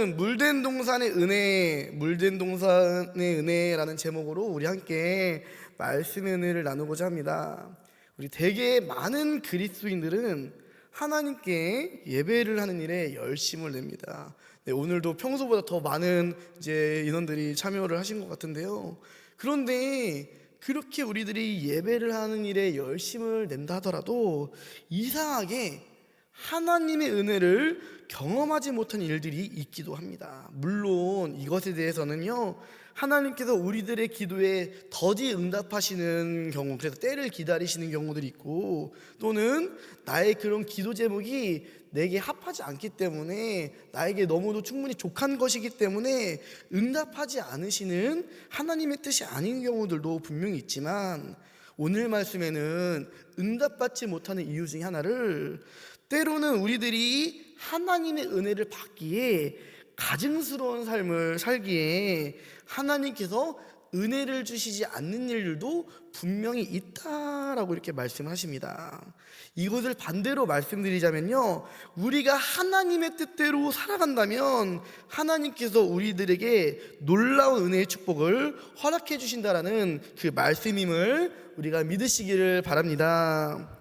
오늘은 물된 동산의 은혜, 물된 동산의 은혜라는 제목으로 우리 함께 말씀의 은혜를 나누고자 합니다. 우리 되게 많은 그리스도인들은 하나님께 예배를 하는 일에 열심을 냅니다. 네, 오늘도 평소보다 더 많은 인원들이 참여를 하신 것 같은데요. 그런데 그렇게 우리들이 예배를 하는 일에 열심을 낸다 하더라도 이상하게 하나님의 은혜를 경험하지 못한 일들이 있기도 합니다. 물론 이것에 대해서는요, 하나님께서 우리들의 기도에 더디 응답하시는 경우, 그래서 때를 기다리시는 경우들이 있고, 또는 나의 그런 기도 제목이 내게 합하지 않기 때문에, 나에게 너무도 충분히 족한 것이기 때문에 응답하지 않으시는 하나님의 뜻이 아닌 경우들도 분명히 있지만, 오늘 말씀에는 응답받지 못하는 이유 중에 하나를, 때로는 우리들이 하나님의 은혜를 받기에 가증스러운 삶을 살기에 하나님께서 은혜를 주시지 않는 일들도 분명히 있다라고 이렇게 말씀하십니다. 이것을 반대로 말씀드리자면요, 우리가 하나님의 뜻대로 살아간다면 하나님께서 우리들에게 놀라운 은혜의 축복을 허락해 주신다라는 그 말씀임을 우리가 믿으시기를 바랍니다.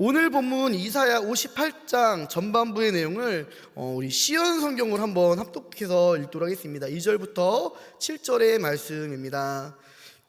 오늘 본문 이사야 58장 전반부의 내용을 우리 시연 성경으로 한번 합독해서 읽도록 하겠습니다. 2절부터 7절의 말씀입니다.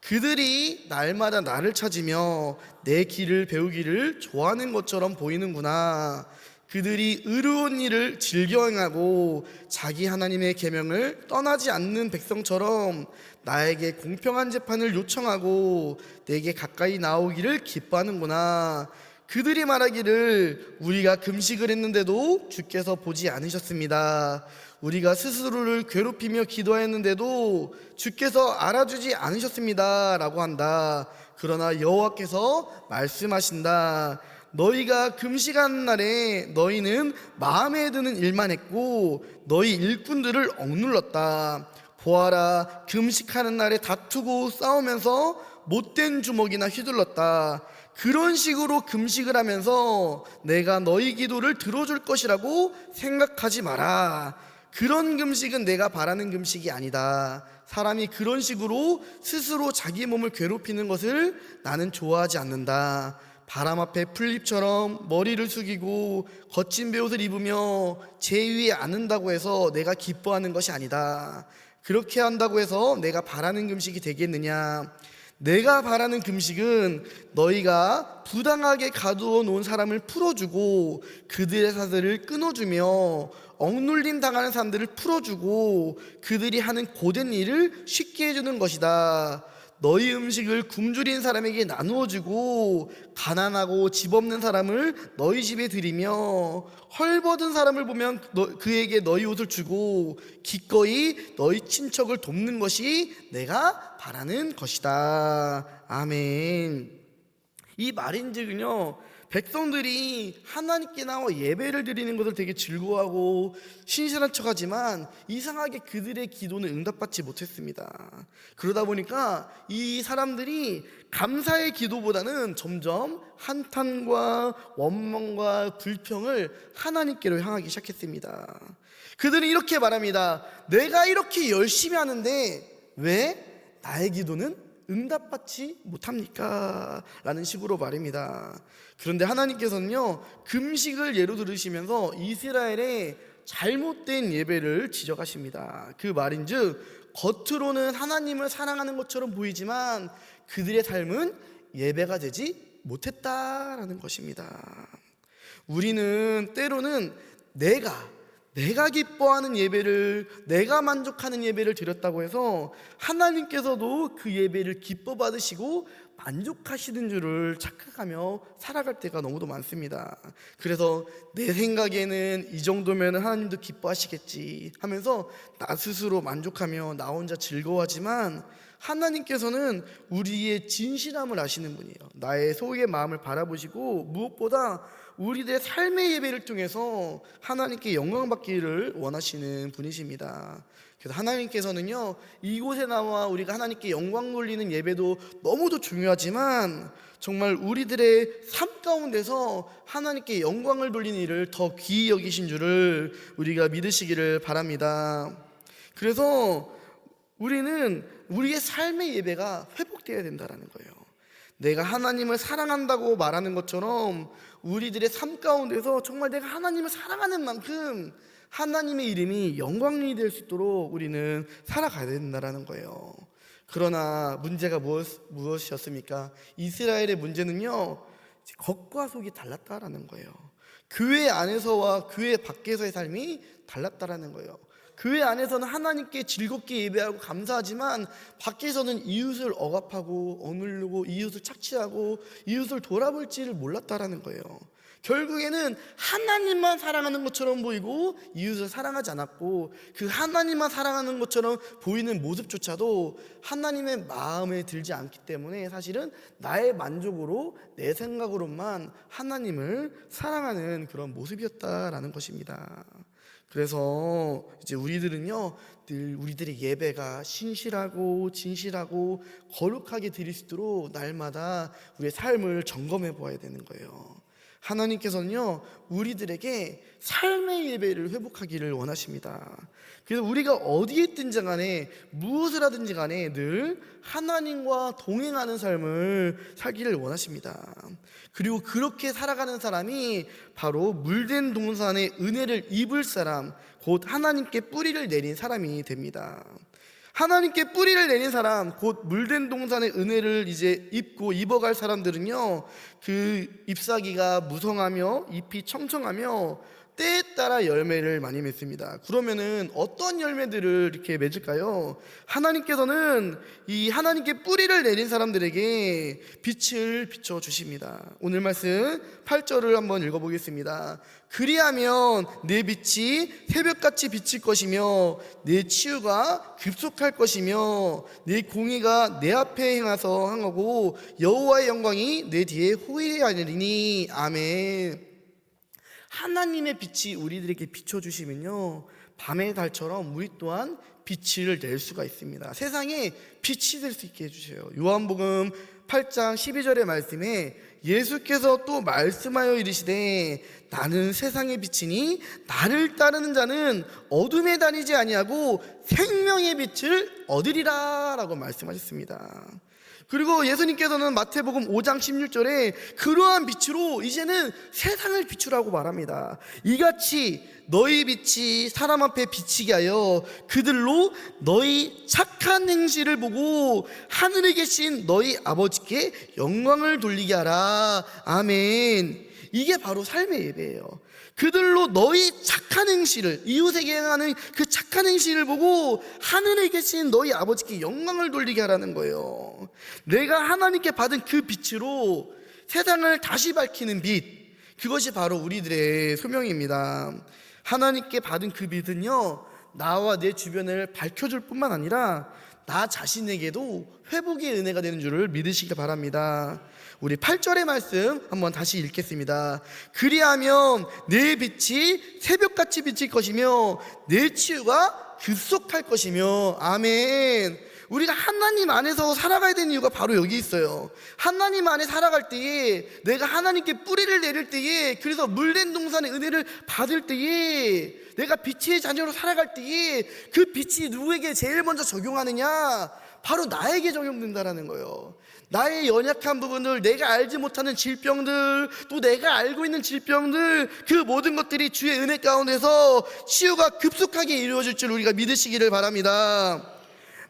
그들이 날마다 나를 찾으며 내 길을 배우기를 좋아하는 것처럼 보이는구나. 그들이 의로운 일을 즐겨 행하고 자기 하나님의 계명을 떠나지 않는 백성처럼 나에게 공평한 재판을 요청하고 내게 가까이 나오기를 기뻐하는구나. 그들이 말하기를 우리가 금식을 했는데도 주께서 보지 않으셨습니다. 우리가 스스로를 괴롭히며 기도했는데도 주께서 알아주지 않으셨습니다 라고 한다. 그러나 여호와께서 말씀하신다. 너희가 금식하는 날에 너희는 마음에 드는 일만 했고 너희 일꾼들을 억눌렀다. 보아라, 금식하는 날에 다투고 싸우면서 못된 주먹이나 휘둘렀다. 그런 식으로 금식을 하면서 내가 너희 기도를 들어줄 것이라고 생각하지 마라. 그런 금식은 내가 바라는 금식이 아니다. 사람이 그런 식으로 스스로 자기 몸을 괴롭히는 것을 나는 좋아하지 않는다. 바람 앞에 풀잎처럼 머리를 숙이고 거친 베옷을 입으며 제 위에 앉는다고 해서 내가 기뻐하는 것이 아니다. 그렇게 한다고 해서 내가 바라는 금식이 되겠느냐? 내가 바라는 금식은 너희가 부당하게 가두어 놓은 사람을 풀어주고 그들의 사슬을 끊어주며 억눌림 당하는 사람들을 풀어주고 그들이 하는 고된 일을 쉽게 해주는 것이다. 너희 음식을 굶주린 사람에게 나누어주고 가난하고 집 없는 사람을 너희 집에 들이며 헐벗은 사람을 보면 그에게 너희 옷을 주고 기꺼이 너희 친척을 돕는 것이 내가 바라는 것이다. 아멘. 이 말인즉은요, 백성들이 하나님께 나와 예배를 드리는 것을 되게 즐거워하고 신실한 척하지만 이상하게 그들의 기도는 응답받지 못했습니다. 그러다 보니까 이 사람들이 감사의 기도보다는 점점 한탄과 원망과 불평을 하나님께로 향하기 시작했습니다. 그들은 이렇게 말합니다. 내가 이렇게 열심히 하는데 왜 나의 기도는 응답받지 못합니까? 라는 식으로 말입니다. 그런데 하나님께서는요, 금식을 예로 들으시면서 이스라엘의 잘못된 예배를 지적하십니다. 그 말인즉 겉으로는 하나님을 사랑하는 것처럼 보이지만 그들의 삶은 예배가 되지 못했다라는 것입니다. 우리는 때로는 내가 기뻐하는 예배를, 내가 만족하는 예배를 드렸다고 해서 하나님께서도 그 예배를 기뻐 받으시고 만족하시는 줄을 착각하며 살아갈 때가 너무도 많습니다. 그래서 내 생각에는 이 정도면 하나님도 기뻐하시겠지 하면서 나 스스로 만족하며 나 혼자 즐거워하지만 하나님께서는 우리의 진실함을 아시는 분이에요. 나의 속의 마음을 바라보시고 무엇보다 우리들의 삶의 예배를 통해서 하나님께 영광 받기를 원하시는 분이십니다. 그래서 하나님께서는요, 이곳에 나와 우리가 하나님께 영광 돌리는 예배도 너무도 중요하지만 정말 우리들의 삶 가운데서 하나님께 영광을 돌리는 일을 더 귀히 여기신 줄을 우리가 믿으시기를 바랍니다. 그래서 우리는 우리의 삶의 예배가 회복되어야 된다는 거예요. 내가 하나님을 사랑한다고 말하는 것처럼 우리들의 삶 가운데서 정말 내가 하나님을 사랑하는 만큼 하나님의 이름이 영광이 될 수 있도록 우리는 살아가야 된다는 거예요. 그러나 문제가 무엇이었습니까? 이스라엘의 문제는요, 겉과 속이 달랐다라는 거예요. 교회 안에서와 교회 밖에서의 삶이 달랐다라는 거예요. 교회 안에서는 하나님께 즐겁게 예배하고 감사하지만 밖에서는 이웃을 억압하고 억누르고 이웃을 착취하고 이웃을 돌아볼지를 몰랐다라는 거예요. 결국에는 하나님만 사랑하는 것처럼 보이고 이웃을 사랑하지 않았고, 그 하나님만 사랑하는 것처럼 보이는 모습조차도 하나님의 마음에 들지 않기 때문에 사실은 나의 만족으로 내 생각으로만 하나님을 사랑하는 그런 모습이었다라는 것입니다. 그래서 이제 우리들은요, 늘 우리들의 예배가 신실하고 진실하고 거룩하게 드릴 수 있도록 날마다 우리의 삶을 점검해 보아야 되는 거예요. 하나님께서는요, 우리들에게 삶의 예배를 회복하기를 원하십니다. 그래서 우리가 어디에 있든지 간에 무엇을 하든지 간에 늘 하나님과 동행하는 삶을 살기를 원하십니다. 그리고 그렇게 살아가는 사람이 바로 물된 동산의 은혜를 입을 사람, 곧 하나님께 뿌리를 내린 사람이 됩니다. 하나님께 뿌리를 내린 사람, 곧 물된 동산의 은혜를 이제 입고 입어갈 사람들은요, 그 잎사귀가 무성하며 잎이 청청하며 때에 따라 열매를 많이 맺습니다. 그러면은 어떤 열매들을 이렇게 맺을까요? 하나님께서는 이 하나님께 뿌리를 내린 사람들에게 빛을 비춰 주십니다. 오늘 말씀 8절을 한번 읽어보겠습니다. 그리하면 내 빛이 새벽같이 비칠 것이며 내 치유가 급속할 것이며 내 공의가 내 앞에 행하서 행하고 여호와의 영광이 내 뒤에 호위하리니. 아멘. 하나님의 빛이 우리들에게 비춰주시면요, 밤의 달처럼 우리 또한 빛을 낼 수가 있습니다. 세상에 빛이 될 수 있게 해주세요. 요한복음 8장 12절의 말씀에 예수께서 또 말씀하여 이르시되 나는 세상의 빛이니 나를 따르는 자는 어둠에 다니지 아니하고 생명의 빛을 얻으리라 라고 말씀하셨습니다. 그리고 예수님께서는 마태복음 5장 16절에 그러한 빛으로 이제는 세상을 비추라고 말합니다. 이같이 너희 빛이 사람 앞에 비치게 하여 그들로 너희 착한 행실을 보고 하늘에 계신 너희 아버지께 영광을 돌리게 하라. 아멘. 이게 바로 삶의 예배예요. 그들로 너희 착한 행실을, 이웃에게 행하는 그 착한 행실을 보고 하늘에 계신 너희 아버지께 영광을 돌리게 하라는 거예요. 내가 하나님께 받은 그 빛으로 세상을 다시 밝히는 빛, 그것이 바로 우리들의 소명입니다. 하나님께 받은 그 빛은요, 나와 내 주변을 밝혀줄 뿐만 아니라 나 자신에게도 회복의 은혜가 되는 줄을 믿으시기 바랍니다. 우리 8절의 말씀 한번 다시 읽겠습니다. 그리하면 내 빛이 새벽같이 비칠 것이며 내 치유가 급속할 것이며. 아멘. 우리가 하나님 안에서 살아가야 되는 이유가 바로 여기 있어요. 하나님 안에 살아갈 때에, 내가 하나님께 뿌리를 내릴 때에, 그래서 물된 동산의 은혜를 받을 때에, 내가 빛의 자녀로 살아갈 때에 그 빛이 누구에게 제일 먼저 적용하느냐? 바로 나에게 적용된다라는 거예요. 나의 연약한 부분들, 내가 알지 못하는 질병들, 또 내가 알고 있는 질병들, 그 모든 것들이 주의 은혜 가운데서 치유가 급속하게 이루어질 줄 우리가 믿으시기를 바랍니다.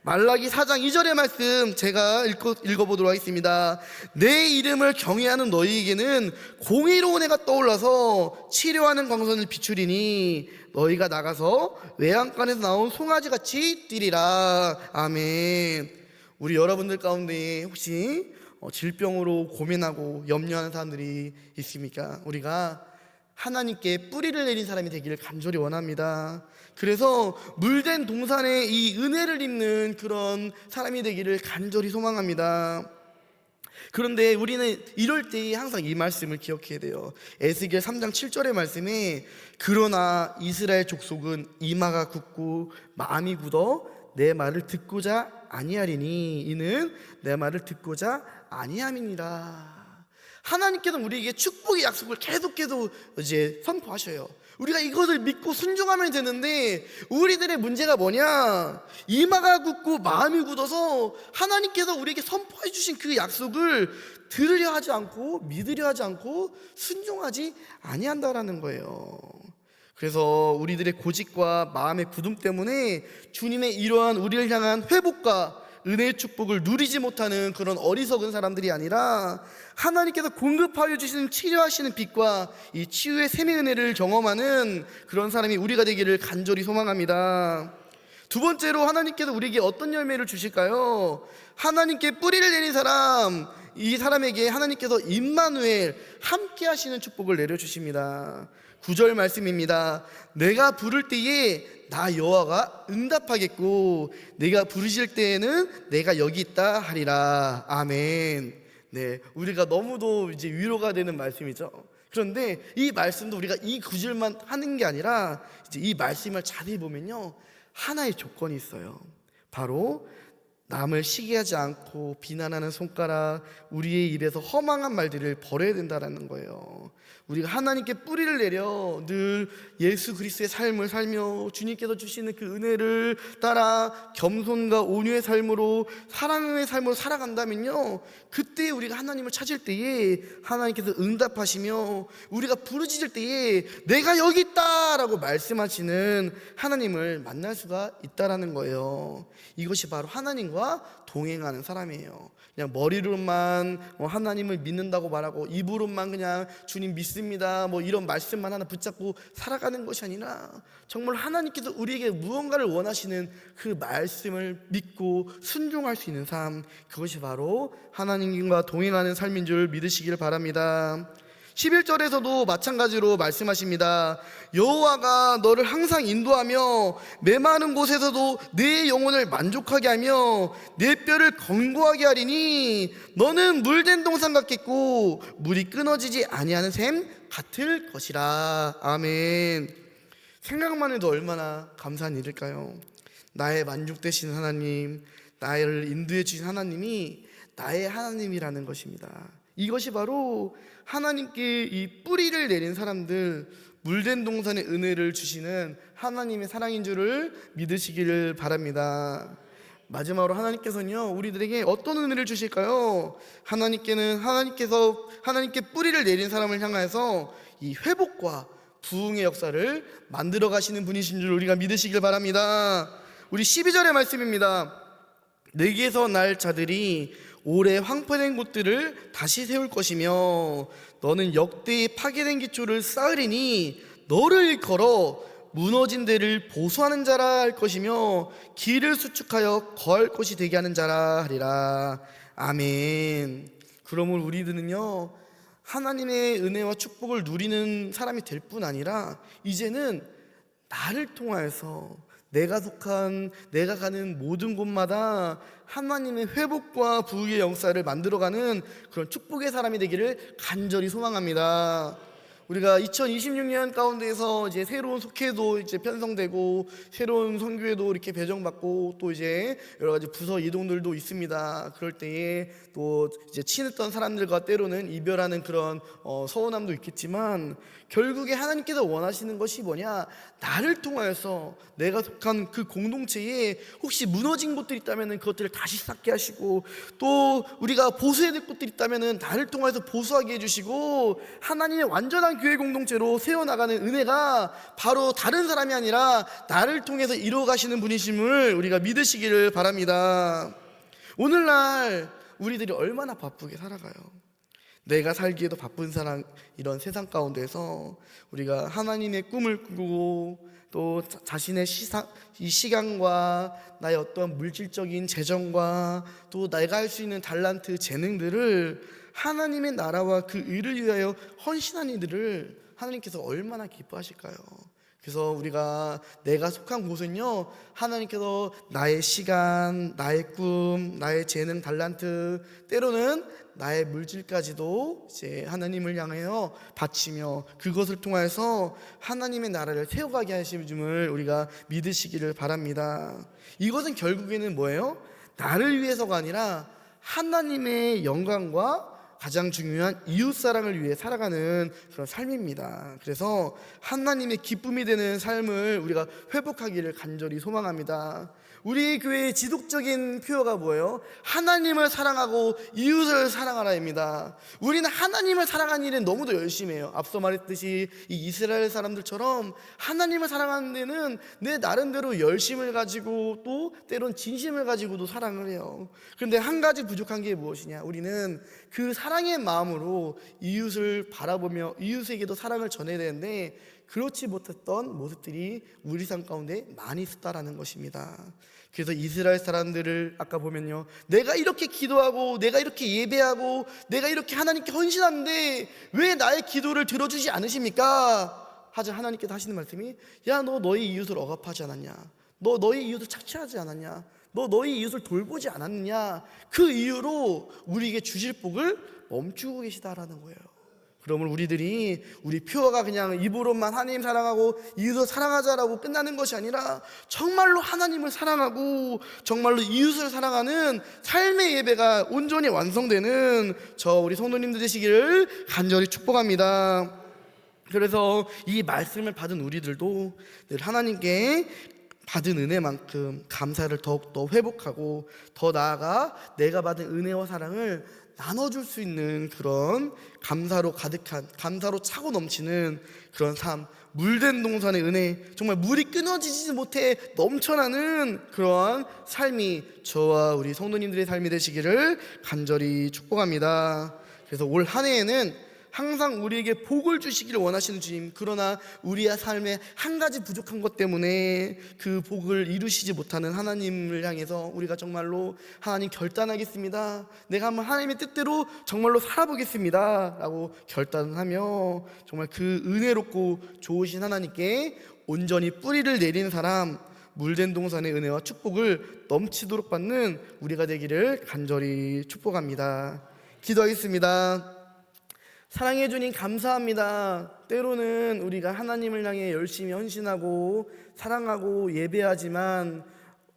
말라기 4장 2절의 말씀 제가 읽어보도록 하겠습니다. 내 이름을 경외하는 너희에게는 공의로운 해가 떠올라서 치료하는 광선을 비추리니 너희가 나가서 외양간에서 나온 송아지같이 뛰리라. 아멘. 우리 여러분들 가운데 혹시 질병으로 고민하고 염려하는 사람들이 있습니까? 우리가 하나님께 뿌리를 내린 사람이 되기를 간절히 원합니다. 그래서 물된 동산에 이 은혜를 입는 그런 사람이 되기를 간절히 소망합니다. 그런데 우리는 이럴 때 항상 이 말씀을 기억해야 돼요. 에스겔 3장 7절의 말씀에 그러나 이스라엘 족속은 이마가 굳고 마음이 굳어 내 말을 듣고자 아니하리니 이는 내 말을 듣고자 아니함이니라. 하나님께서는 우리에게 축복의 약속을 계속해서 이제 선포하셔요. 우리가 이것을 믿고 순종하면 되는데 우리들의 문제가 뭐냐? 이마가 굳고 마음이 굳어서 하나님께서 우리에게 선포해 주신 그 약속을 들으려 하지 않고 믿으려 하지 않고 순종하지 아니한다라는 거예요. 그래서 우리들의 고집과 마음의 굳음 때문에 주님의 이러한 우리를 향한 회복과 은혜의 축복을 누리지 못하는 그런 어리석은 사람들이 아니라 하나님께서 공급하여 주시는 치료하시는 빛과 이 치유의 샘의 은혜를 경험하는 그런 사람이 우리가 되기를 간절히 소망합니다. 두 번째로 하나님께서 우리에게 어떤 열매를 주실까요? 하나님께 뿌리를 내린 사람, 이 사람에게 하나님께서 임마누엘 함께 하시는 축복을 내려주십니다. 9절 말씀입니다. 내가 부를 때에 나 여호와가 응답하겠고 내가 부르실 때에는 내가 여기 있다 하리라. 아멘. 네, 우리가 너무도 이제 위로가 되는 말씀이죠. 그런데 이 말씀도 우리가 이 구절만 하는 게 아니라 이제 이 말씀을 자세히 보면요, 하나의 조건이 있어요. 바로 남을 시기하지 않고 비난하는 손가락, 우리의 입에서 허망한 말들을 버려야 된다는 거예요. 우리가 하나님께 뿌리를 내려 늘 예수 그리스도의 삶을 살며 주님께서 주시는 그 은혜를 따라 겸손과 온유의 삶으로 사랑의 삶으로 살아간다면요, 그때 우리가 하나님을 찾을 때에 하나님께서 응답하시며 우리가 부르짖을 때에 내가 여기 있다 라고 말씀하시는 하나님을 만날 수가 있다라는 거예요. 이것이 바로 하나님과 동행하는 사람이에요. 그냥 머리로만 하나님을 믿는다고 말하고 입으로만 그냥 주님 믿습니다 뭐 이런 말씀만 하나 붙잡고 살아가는 것이 아니라 정말 하나님께서 우리에게 무언가를 원하시는 그 말씀을 믿고 순종할 수 있는 삶, 그것이 바로 하나님과 동행하는 삶인 줄 믿으시기를 바랍니다. 11절에서도 마찬가지로 말씀하십니다. 여호와가 너를 항상 인도하며 메마른 곳에서도 내 영혼을 만족하게 하며 내 뼈를 견고하게 하리니 너는 물된 동산 같겠고 물이 끊어지지 아니하는 샘 같을 것이라. 아멘. 생각만 해도 얼마나 감사한 일일까요? 나의 만족되신 하나님, 나를 인도해 주신 하나님이 나의 하나님이라는 것입니다. 이것이 바로 하나님께 이 뿌리를 내린 사람들, 물된 동산의 은혜를 주시는 하나님의 사랑인 줄을 믿으시기를 바랍니다. 마지막으로 하나님께서는요, 우리들에게 어떤 은혜를 주실까요? 하나님께 뿌리를 내린 사람을 향해서 이 회복과 부흥의 역사를 만들어 가시는 분이신 줄 우리가 믿으시길 바랍니다. 우리 12절의 말씀입니다. 내게서 날 자들이 오래 황폐된 곳들을 다시 세울 것이며 너는 역대의 파괴된 기초를 쌓으리니 너를 일컬어 무너진 데를 보수하는 자라 할 것이며 길을 수축하여 거할 곳이 되게 하는 자라 하리라. 아멘. 그러므로 우리들은요, 하나님의 은혜와 축복을 누리는 사람이 될 뿐 아니라 이제는 나를 통하여서 내가 가는 모든 곳마다 하나님의 회복과 부흥의 역사를 만들어가는 그런 축복의 사람이 되기를 간절히 소망합니다. 우리가 2026년 가운데에서 이제 새로운 속회도 이제 편성되고 새로운 선교회도 이렇게 배정받고 또 이제 여러 가지 부서 이동들도 있습니다. 그럴 때에 또 이제 친했던 사람들과 때로는 이별하는 그런 서운함도 있겠지만 결국에 하나님께서 원하시는 것이 뭐냐? 나를 통하여서 내가 속한 그 공동체에 혹시 무너진 곳들이 있다면 그것들을 다시 쌓게 하시고 또 우리가 보수해야 될 곳들이 있다면 나를 통해서 보수하게 해주시고 하나님의 완전한 교회 공동체로 세워나가는 은혜가 바로 다른 사람이 아니라 나를 통해서 이루어가시는 분이심을 우리가 믿으시기를 바랍니다. 오늘날 우리들이 얼마나 바쁘게 살아가요. 내가 살기에도 바쁜 사람, 이런 세상 가운데서 우리가 하나님의 꿈을 꾸고 또 자신의 이 시간과 나의 어떤 물질적인 재정과 또 내가 할 수 있는 달란트, 재능들을 하나님의 나라와 그 의를 위하여 헌신한 이들을 하나님께서 얼마나 기뻐하실까요? 그래서 우리가 내가 속한 곳은요, 하나님께서 나의 시간, 나의 꿈, 나의 재능, 달란트, 때로는 나의 물질까지도 이제 하나님을 향하여 바치며 그것을 통해서 하나님의 나라를 세워가게 하실 줄을 우리가 믿으시기를 바랍니다. 이것은 결국에는 뭐예요? 나를 위해서가 아니라 하나님의 영광과 가장 중요한 이웃사랑을 위해 살아가는 그런 삶입니다. 그래서 하나님의 기쁨이 되는 삶을 우리가 회복하기를 간절히 소망합니다. 우리 교회의 지속적인 표어가 뭐예요? 하나님을 사랑하고 이웃을 사랑하라입니다. 우리는 하나님을 사랑하는 일은 너무도 열심히 해요. 앞서 말했듯이 이 이스라엘 사람들처럼 하나님을 사랑하는 데는 내 나름대로 열심을 가지고 또 때론 진심을 가지고도 사랑을 해요. 그런데 한 가지 부족한 게 무엇이냐? 우리는 그 사랑의 마음으로 이웃을 바라보며 이웃에게도 사랑을 전해야 되는데 그렇지 못했던 모습들이 우리 삶 가운데 많이 있었다라는 것입니다. 그래서 이스라엘 사람들을 아까 보면요, 내가 이렇게 기도하고 내가 이렇게 예배하고 내가 이렇게 하나님께 헌신하는데 왜 나의 기도를 들어주지 않으십니까? 하자 하나님께서 하시는 말씀이, 야, 너 너희 이웃을 억압하지 않았냐? 너 너희 이웃을 착취하지 않았냐? 너 너희 이웃을 돌보지 않았느냐? 그 이유로 우리에게 주실 복을 멈추고 계시다라는 거예요. 그러면 우리 표어가 그냥 입으로만 하나님 사랑하고 이웃을 사랑하자라고 끝나는 것이 아니라 정말로 하나님을 사랑하고 정말로 이웃을 사랑하는 삶의 예배가 온전히 완성되는 우리 성도님들 되시기를 간절히 축복합니다. 그래서 이 말씀을 받은 우리들도 늘 하나님께 받은 은혜만큼 감사를 더욱더 회복하고 더 나아가 내가 받은 은혜와 사랑을 나눠줄 수 있는 그런 감사로 가득한, 감사로 차고 넘치는 그런 삶, 물된 동산의 은혜, 정말 물이 끊어지지 못해 넘쳐나는 그러한 삶이 저와 우리 성도님들의 삶이 되시기를 간절히 축복합니다. 그래서 올 한 해에는 항상 우리에게 복을 주시기를 원하시는 주님, 그러나 우리의 삶에 한 가지 부족한 것 때문에 그 복을 이루시지 못하는 하나님을 향해서 우리가 정말로 하나님 결단하겠습니다, 내가 한번 하나님의 뜻대로 정말로 살아보겠습니다 라고 결단하며 정말 그 은혜롭고 좋으신 하나님께 온전히 뿌리를 내리는 사람, 물된 동산의 은혜와 축복을 넘치도록 받는 우리가 되기를 간절히 축복합니다. 기도하겠습니다. 사랑해 주님 감사합니다. 때로는 우리가 하나님을 향해 열심히 헌신하고 사랑하고 예배하지만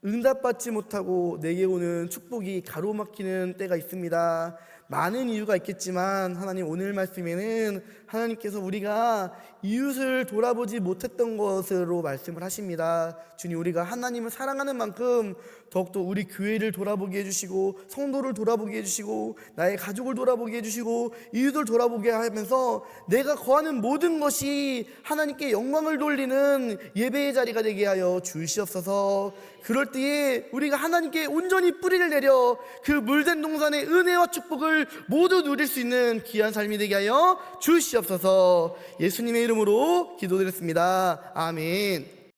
응답받지 못하고 내게 오는 축복이 가로막히는 때가 있습니다. 많은 이유가 있겠지만 하나님, 오늘 말씀에는 하나님께서 우리가 이웃을 돌아보지 못했던 것으로 말씀을 하십니다. 주님, 우리가 하나님을 사랑하는 만큼 더욱더 우리 교회를 돌아보게 해주시고 성도를 돌아보게 해주시고 나의 가족을 돌아보게 해주시고 이웃을 돌아보게 하면서 내가 거하는 모든 것이 하나님께 영광을 돌리는 예배의 자리가 되게 하여 주시옵소서. 그럴 때에 우리가 하나님께 온전히 뿌리를 내려 그 물된 동산의 은혜와 축복을 모두 누릴 수 있는 귀한 삶이 되게 하여 주시옵소서. 예수님의 이름으로 기도드렸습니다. 아멘.